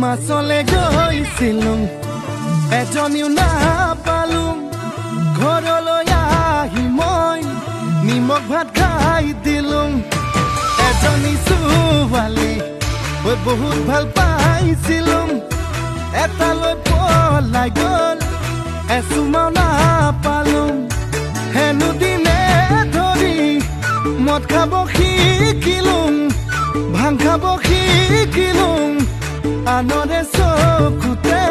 মাছলে গৈছিলুং এজনীও নাপালুং ঘৰলৈ আহি মই নিমখ ভাত খাই দিলুং এজনী ছোৱালী মই বহুত ভাল পাইছিলুং এটালৈ পলাই গ'ল এচুমাও নাপালুং হেনো দিনে ধৰি মদ খাব শিকিলুং ভাং খাব শিকিলুং আনৰে চকুতে